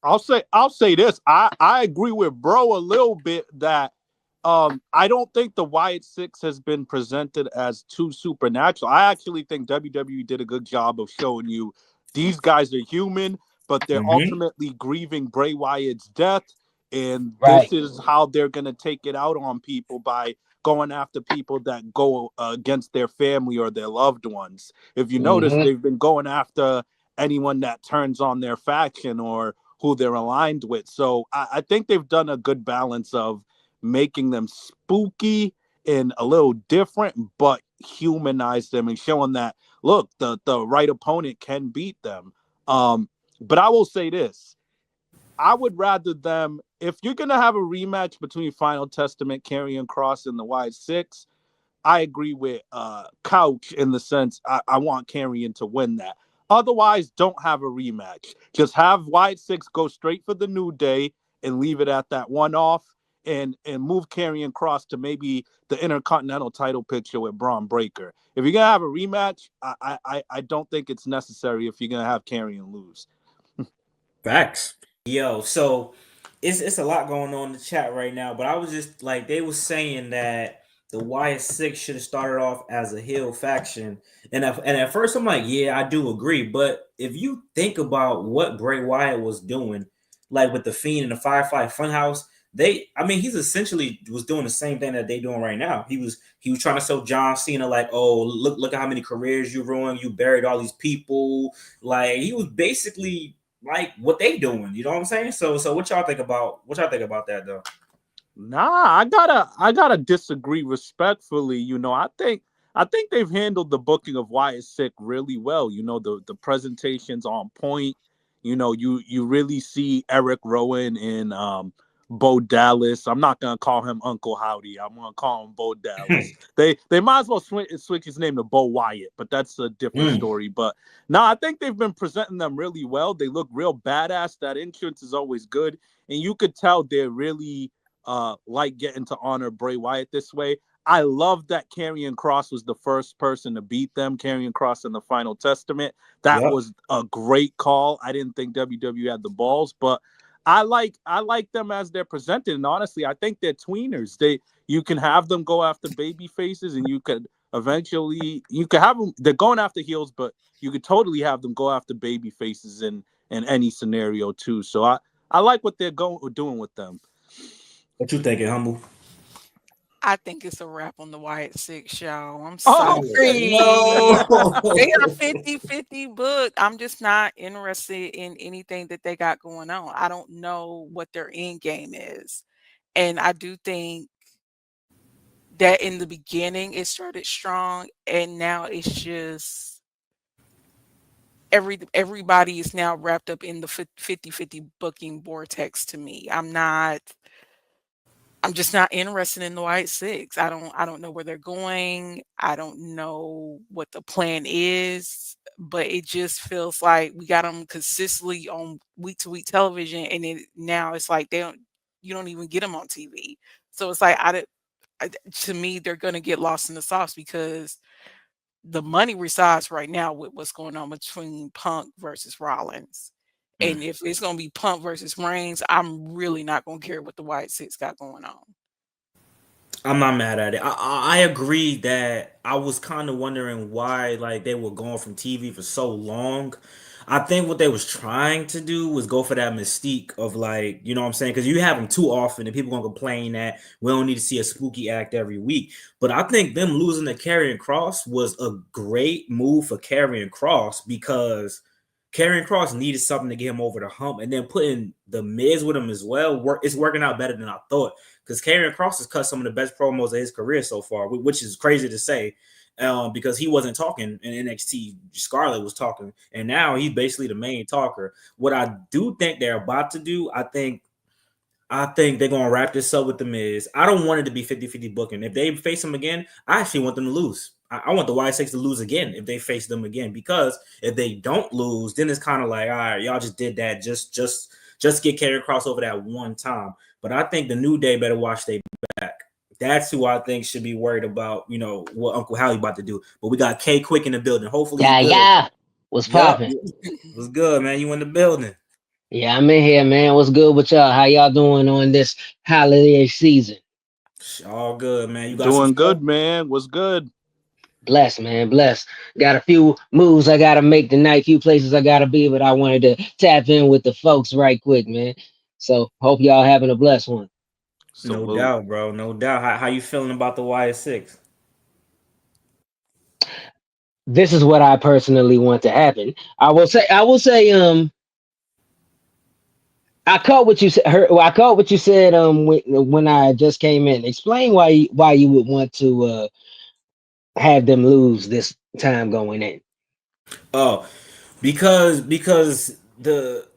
I'll say this. I agree with bro a little bit that I don't think the Wyatt Six has been presented as too supernatural. I actually think WWE did a good job of showing you these guys are human, but they're Mm-hmm. ultimately grieving Bray Wyatt's death, and this Right. is how they're gonna take it out on people by going after people that go against their family or their loved ones. If you notice, Mm-hmm. they've been going after anyone that turns on their faction or who they're aligned with. So I think they've done a good balance of making them spooky and a little different, but humanize them and showing that look, the right opponent can beat them. But I will say this: I would rather them if you're gonna have a rematch between Final Testament, Karrion Cross, and the Wyatt Six. I agree with Couch in the sense I want Karrion to win that. Otherwise, don't have a rematch. Just have Wyatt Six go straight for the New Day and leave it at that one off, and move Karrion Cross to maybe the Intercontinental title picture with Braun Breaker. If you're gonna have a rematch, I don't think it's necessary if you're gonna have Karrion lose. Facts. Yo, so it's a lot going on in the chat right now, but I was just like they was saying that the Wyatt Six should have started off as a heel faction, and at first I'm like, yeah, I do agree, but if you think about what Bray Wyatt was doing, like with the Fiend and the Firefly Funhouse, I mean, he's essentially was doing the same thing that they doing right now. He was trying to show John Cena like, oh, look at how many careers you ruined, you buried all these people, like he was basically like what they doing. You know what I'm saying? So what y'all think about that though? Nah, I gotta disagree respectfully. I think they've handled the booking of Wyatt Sick really well. The presentations on point. You really see Eric Rowan and Bo Dallas. I'm not gonna call him Uncle Howdy. I'm gonna call him Bo Dallas. They might as well switch his name to Bo Wyatt, but that's a different Mm. story. But no, I think they've been presenting them really well. They look real badass. That entrance is always good, and you could tell they're really like getting to honor Bray Wyatt this way. I love that Karrion Cross was the first person to beat them. Karrion Cross in the Final Testament. That Yep. was a great call. I didn't think WWE had the balls, but I like them as they're presented. And honestly, I think they're tweeners. You can have them go after baby faces, and you could have them. They're going after heels, but you could totally have them go after baby faces in any scenario too. So I like what they're doing with them. What you thinking, humble? I think it's a wrap on the Wyatt Six show. I'm Oh, sorry. They are 50-50 book. I'm just not interested in anything that they got going on. I don't know what their end game is. And I do think that in the beginning it started strong and now it's just everybody is now wrapped up in the 50-50 booking vortex to me. I'm just not interested in the White Six. I don't know where they're going. I don't know what the plan is, but it just feels like we got them consistently on week to week television, and now it's like you don't even get them on TV. So it's like to me they're gonna get lost in the sauce because the money resides right now with what's going on between Punk versus Rollins. Mm. And if it's gonna be Punk versus Reigns, I'm really not gonna care what the White Six got going on. I'm not mad at it. I agree that I was kind of wondering why like they were going from TV for so long. I think what they was trying to do was go for that mystique of like, you know what I'm saying? Because you have them too often and people gonna complain that we don't need to see a spooky act every week. But I think them losing to Karrion Cross was a great move for Karrion Cross because Karrion Cross needed something to get him over the hump, and then putting the Miz with him as well. It's working out better than I thought because Karrion Cross has cut some of the best promos of his career so far, which is crazy to say because he wasn't talking in NXT. Scarlett was talking, and now he's basically the main talker. What I do think they're about to do, I think they're gonna wrap this up with the Miz. I don't want it to be 50-50 booking. If they face him again, I actually want them to lose. I want the Y6 to lose again if they face them again, because if they don't lose, then it's kind of like, all right, y'all just did that just get Karrion Cross over that one time. But I think the New Day better watch their back. That's who I think should be worried about, what Uncle Howie about to do. But we got K Quick in the building. Hopefully he Yeah, good. yeah. What's Yep. popping? What's good, man? You in the building. Yeah, I'm in here, man. What's good with y'all? How y'all doing on this holiday season? All good, man. You got some Doing stuff? good, man. What's good? Bless, man. Bless. Got a few moves I gotta make tonight, few places I gotta be, but I wanted to tap in with the folks right quick, man. So hope y'all having a blessed one. No Salute. doubt, bro. No doubt. How you feeling about the Wyatt Six? This is what I personally want to happen. I will say, I caught what you said. Well, I caught what you said. When I just came in, explain why you would want to have them lose this time going in. Oh, because the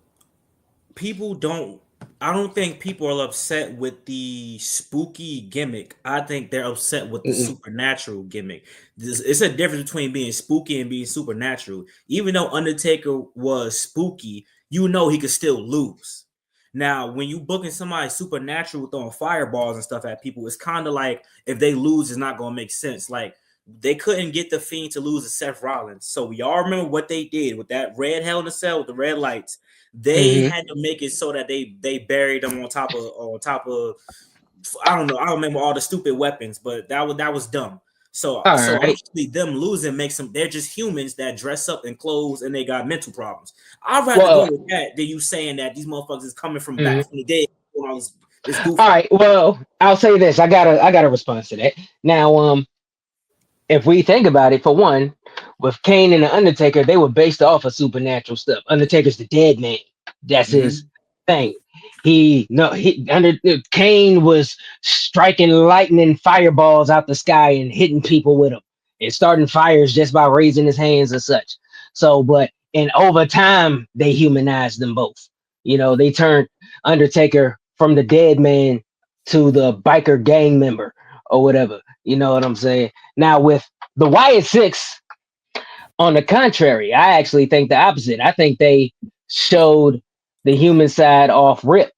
people don't I don't think people are upset with the spooky gimmick. I think they're upset with the Mm-mm. supernatural gimmick. It's a difference between being spooky and being supernatural. Even though Undertaker was spooky, you know he could still lose. Now, when you booking somebody supernatural throwing fireballs and stuff at people, it's kind of like if they lose, it's not gonna make sense. Like they couldn't get the Fiend to lose to Seth Rollins. So y'all remember what they did with that red Hell in a Cell with the red lights. They Hmm. had to make it so that they buried them on top of I don't know, I don't remember all the stupid weapons, but that was dumb. So All so right. honestly, them losing makes them they're just humans that dress up in clothes and they got mental problems. I'd rather go Well, with that than you saying that these motherfuckers is coming from mhm. back from the dead doing all this All goofy. right. Well, I'll say this. I got a response to that. Now, if we think about it, for one, with Kane and the Undertaker, they were based off of supernatural stuff. Undertaker's the dead man. That's his Mm-hmm. thing. He no he under Kane was striking lightning fireballs out the sky and hitting people with them and starting fires just by raising his hands and such. So, but and over time they humanized them both. They turned Undertaker from the dead man to the biker gang member or whatever. You know what I'm saying? Now with the Wyatt Six, on the contrary, I actually think the opposite. I think they showed the human side off rip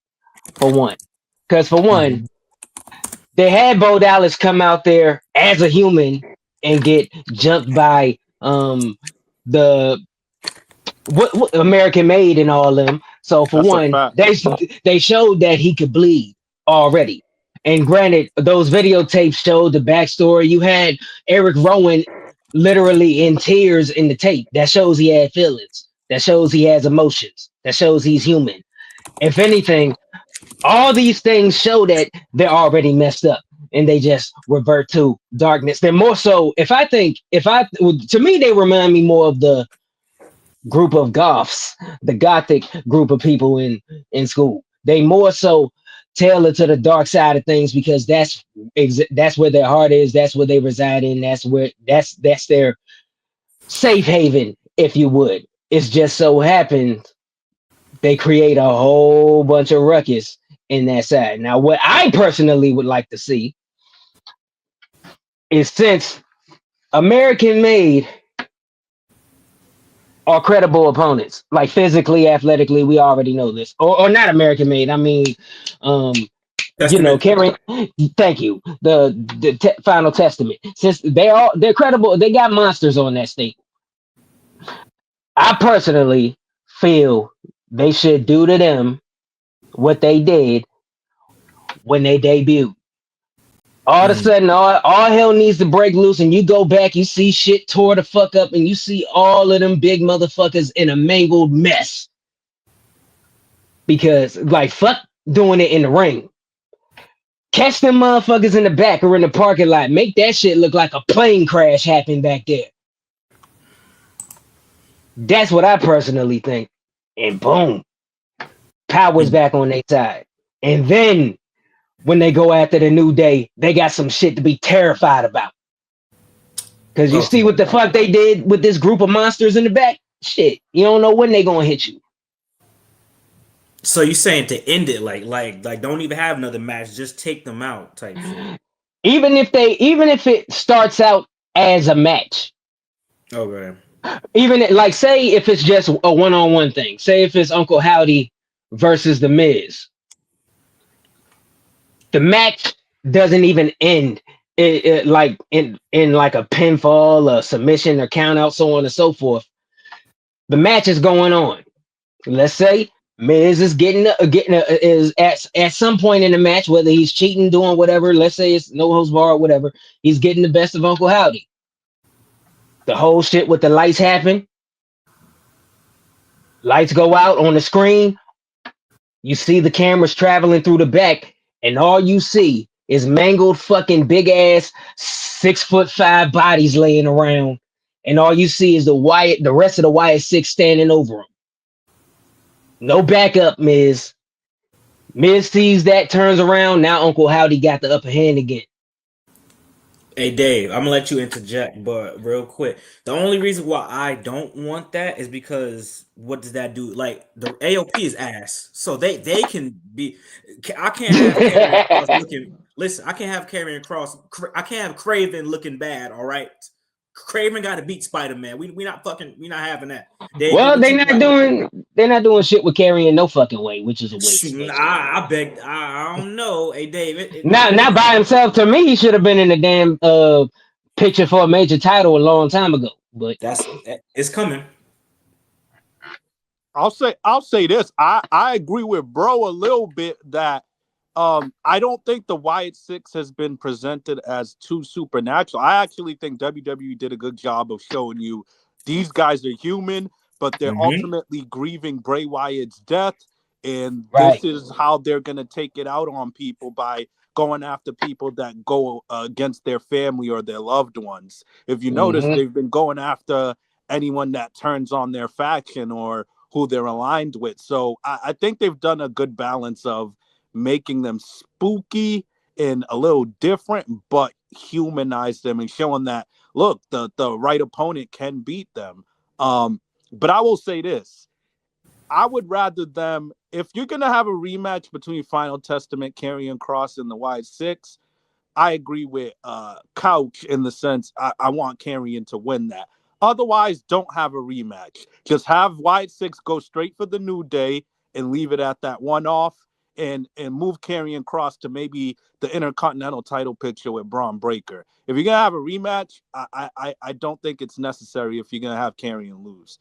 for one. Because for one, Mm-hmm. they had Bo Dallas come out there as a human and get jumped by the what American Made and all them. So for That's a one, fact. they showed that he could bleed already. And granted, those videotapes showed the backstory. You had Eric Rowan literally in tears in the tape. That shows he had feelings. That shows he has emotions. That shows he's human. If anything, all these things show that they're already messed up and they just revert to darkness. They're more so, to me, they remind me more of the group of goths, the gothic group of people in school. They more so tailor to the dark side of things because that's where their heart is. That's where they reside in. That's their safe haven, if you would. It's just so happens they create a whole bunch of ruckus in that side. Now, what I personally would like to see is since American Made are credible opponents, like physically, athletically, we already know this. Or not American Made. I mean, um, Testament. carrying. Thank you. The Final Testament. Since they're credible, they got monsters on that state. I personally feel they should do to them what they did when they debuted. All of a Mm. sudden, all hell needs to break loose, and you go back, you see shit tore the fuck up, and you see all of them big motherfuckers in a mangled mess. Because, like, fuck doing it in the ring. Catch them motherfuckers in the back or in the parking lot. Make that shit look like a plane crash happened back there. That's what I personally think. And boom, power's back on their side. And then when they go after the New Day, they got some shit to be terrified about. Because you see Okay. what the fuck they did with this group of monsters in the back? Shit, you don't know when they gonna hit you. So you saying to end it like don't even have another match, just take them out type shit. Even if it starts out as a match, Okay. like say if it's just a one-on-one thing, say if it's Uncle Howdy versus the Miz, the match doesn't even end like in like a pinfall, a submission, or count out, so on and so forth. The match is going on. Let's say Miz is is at some point in the match, whether he's cheating, doing whatever. Let's say it's no holds bar or whatever. He's getting the best of Uncle Howdy. The whole shit with the lights happen. Lights go out on the screen. You see the cameras traveling through the back, and all you see is mangled fucking big ass 6'5" bodies laying around, and all you see is the rest of the Wyatt Sicks standing over him. No backup, Miz. Miz sees that, turns around. Now Uncle Howdy got the upper hand again. Hey Dave, I'm gonna let you interject, but real quick, the only reason why I don't want that is because what does that do? Like the AOP is ass, so they can be. I can't have Karrion Cross looking. Listen, I can't have Karrion Cross. I can't have Craven looking bad. All right, Craven got to beat Spider Man. We not fucking. We not having that. Well, What you got? they're not doing shit with carrying no fucking way, which is a waste. Shoot, I beg. I don't know. Hey Dave, Not by himself. To me, he should have been in the damn picture for a major title a long time ago. But it's coming. I'll say this. I agree with bro a little bit that I don't think the Wyatt Six has been presented as too supernatural. I actually think WWE did a good job of showing you these guys are human, but they're ultimately grieving Bray Wyatt's death, and this is how they're gonna take it out on people by going after people that go against their family or their loved ones. If you notice, they've been going after anyone that turns on their faction or who they're aligned with. So I think they've done a good balance of making them spooky and a little different, but humanize them and showing that, look, the right opponent can beat them. But I will say this. I would rather them, if you're going to have a rematch between Final Testament, Karrion Cross, and the Wyatt Six, I agree with Couch in the sense I want Karrion to win that. Otherwise, don't have a rematch. Just have Wyatt Six go straight for the New Day and leave it at that one off, and move Karrion Cross to maybe the Intercontinental title picture with Braun Breaker. If you're gonna have a rematch, I don't think it's necessary if you're gonna have Karrion lose.